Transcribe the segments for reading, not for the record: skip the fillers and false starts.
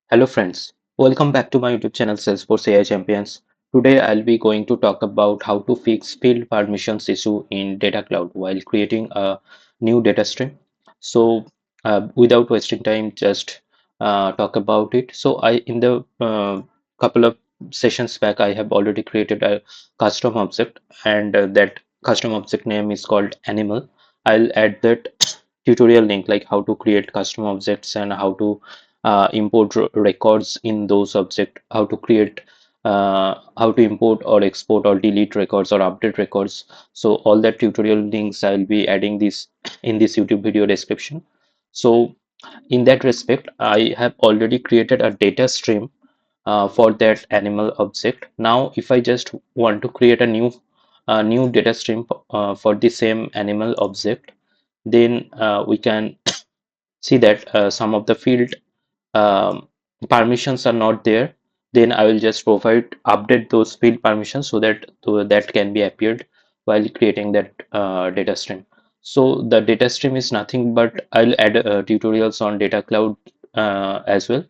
Hello friends, welcome back to my YouTube channel Salesforce AI Champions. Today I'll be going to talk about how to fix field permissions issue in Data Cloud while creating a new data stream. Without wasting time, just talk about it. In the couple of sessions back, I have already created a custom object, and that custom object name is called Animal. I'll add that tutorial link, like how to create custom objects and how to import records in those objects, how to import or export or delete records or update records. So all that tutorial links I'll be adding this in this YouTube video description. So in that respect, I have already created a data stream for that animal object. Now, if I just want to create a new data stream for the same animal object, then we can see that some of the field um, permissions are not there. Then I will just provide update those field permissions so that that can be appeared while creating that data stream. So the data stream is nothing but I'll add tutorials on data cloud as well.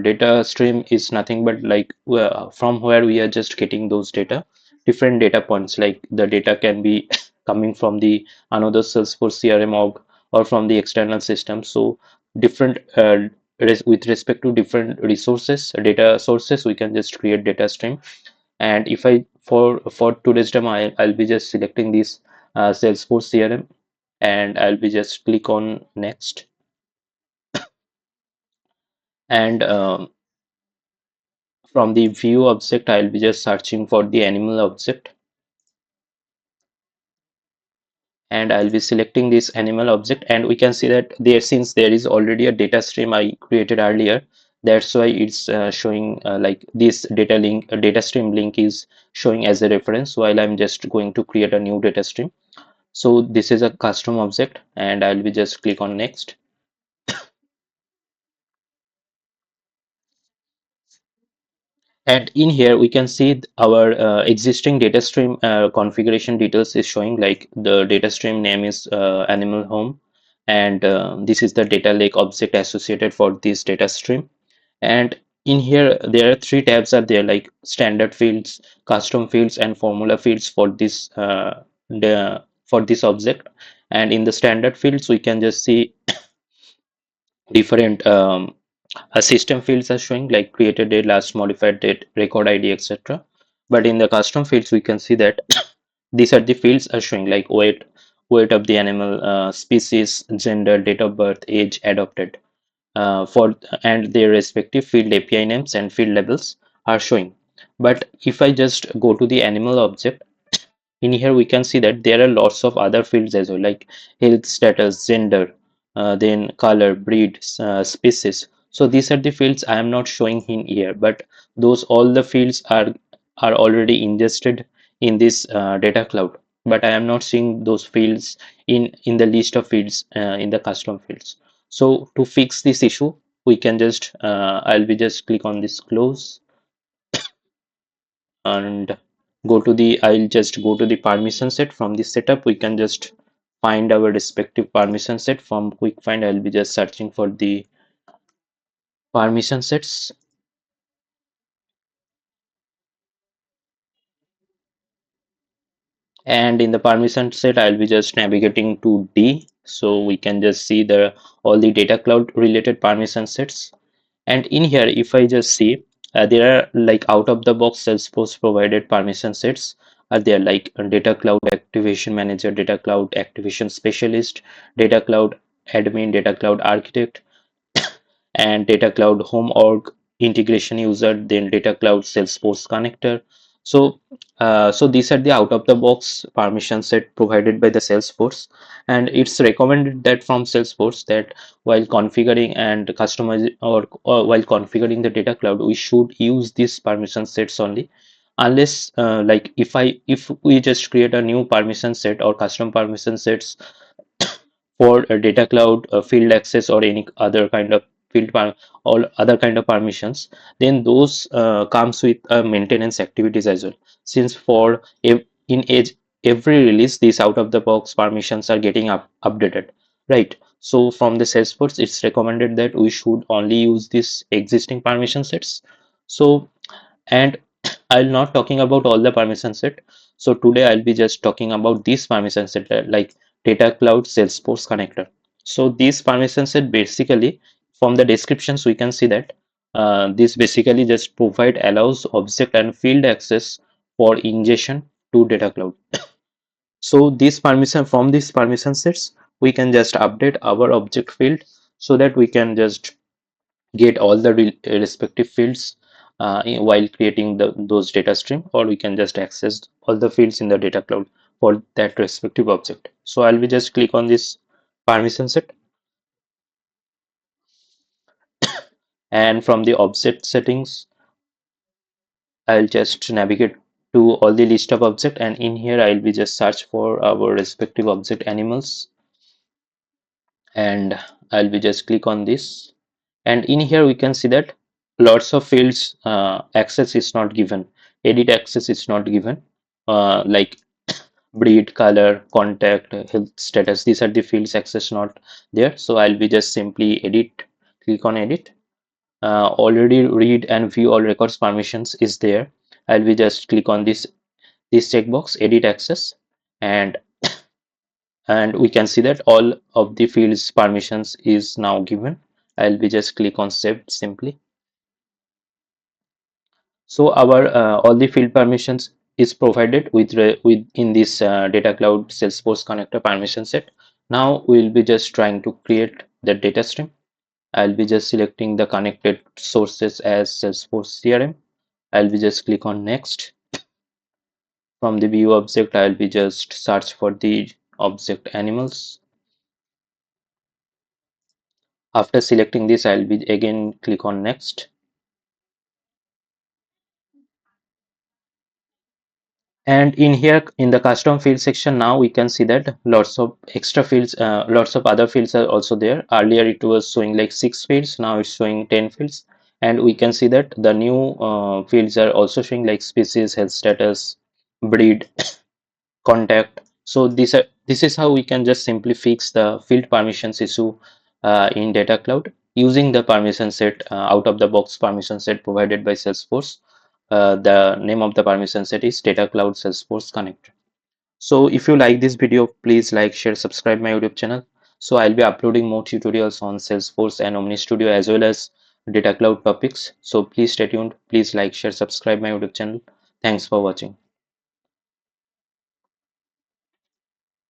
Data stream is nothing but like from where we are just getting those different data points, like the data can be coming from the another Salesforce CRM or from the external system. So different with respect to different resources, data sources, we can just create data stream. And if I for today's demo, I'll be just selecting this Salesforce CRM, and I'll be just click on next. And from the view object, I'll be just searching for the animal object, and I'll be selecting this animal object, and we can see that there, since there is already a data stream I created earlier, that's why it's showing like this data stream link is showing as a reference while I'm just going to create a new data stream. So this is a custom object, and I'll be just click on next. And in here we can see our existing data stream configuration details is showing, like the data stream name is animal home, and this is the data lake object associated for this data stream. And in here there are three tabs are there, like standard fields, custom fields, and formula fields for this object. And in the standard fields we can just see different system fields are showing, like created date, last modified date, record ID, etc. But in the custom fields we can see that these are the fields are showing, like weight of the animal, species, gender, date of birth, age, adopted, for and their respective field API names and field labels are showing. But if I just go to the animal object, in here we can see that there are lots of other fields as well, like health status, gender, then color, breed, species. So these are the fields I am not showing in here, but those all the fields are already ingested in this data cloud, but I am not seeing those fields in the list of fields in the custom fields. So to fix this issue, we can just I'll be just click on this close, and I'll just go to the permission set. From the setup we can just find our respective permission set. From quick find I'll be just searching for the permission sets, and in the permission set I'll be just navigating to D, so we can just see the all the data cloud related permission sets. And in here if I just see, there are like out of the box Salesforce provided permission sets are there, like data cloud activation manager, data cloud activation specialist, data cloud admin, data cloud architect, and data cloud home org integration user, then data cloud Salesforce connector. So these are the out of the box permission set provided by the Salesforce, and it's recommended that from Salesforce that while configuring and customizing, or while configuring the data cloud, we should use these permission sets only, unless like if we just create a new permission set or custom permission sets for a data cloud field access or any other kind of or other kind of permissions, then those comes with maintenance activities as well, since for in age every release these out of the box permissions are getting updated, right? So from the Salesforce, it's recommended that we should only use this existing permission sets. So, and I'll not talking about all the permission set. So today I'll be just talking about this permission set like Data Cloud Salesforce Connector. So this permission set basically from the descriptions we can see that this basically just provide allows object and field access for ingestion to Data Cloud. So this permission from these permission sets we can just update our object field so that we can just get all the respective fields while creating those data stream, or we can just access all the fields in the data cloud for that respective object. So I'll be just click on this permission set, and from the object settings I'll just navigate to all the list of object, and in here I'll be just search for our respective object animals, and I'll be just click on this, and in here we can see that lots of fields access is not given, edit access is not given, like breed, color, contact, health status, these are the fields access not there. So I'll be just simply edit, click on edit. Already read and view all records permissions is there. I'll be just click on this checkbox, edit access, and we can see that all of the fields permissions is now given. I'll be just click on save simply. So our all the field permissions is provided with in this data cloud Salesforce connector permission set. Now we'll be just trying to create the data stream. I'll be just selecting the connected sources as Salesforce CRM. I'll be just click on next. From the view object, I'll be just search for the object animals. After selecting this, I'll be again click on next. And in here in the custom field section, now we can see that lots of extra fields, lots of other fields are also there. Earlier it was showing like 6 fields, now it's showing 10 fields. And we can see that the new fields are also showing like species, health status, breed, contact. So this is how we can just simply fix the field permissions issue in Data Cloud using the permission set, out of the box permission set provided by Salesforce. The name of the permission set is Data Cloud Salesforce Connector. So if you like this video, please like, share, subscribe my YouTube channel. So I'll be uploading more tutorials on Salesforce and Omni Studio as well as Data Cloud topics. So please stay tuned. Please like, share, subscribe my YouTube channel. Thanks for watching.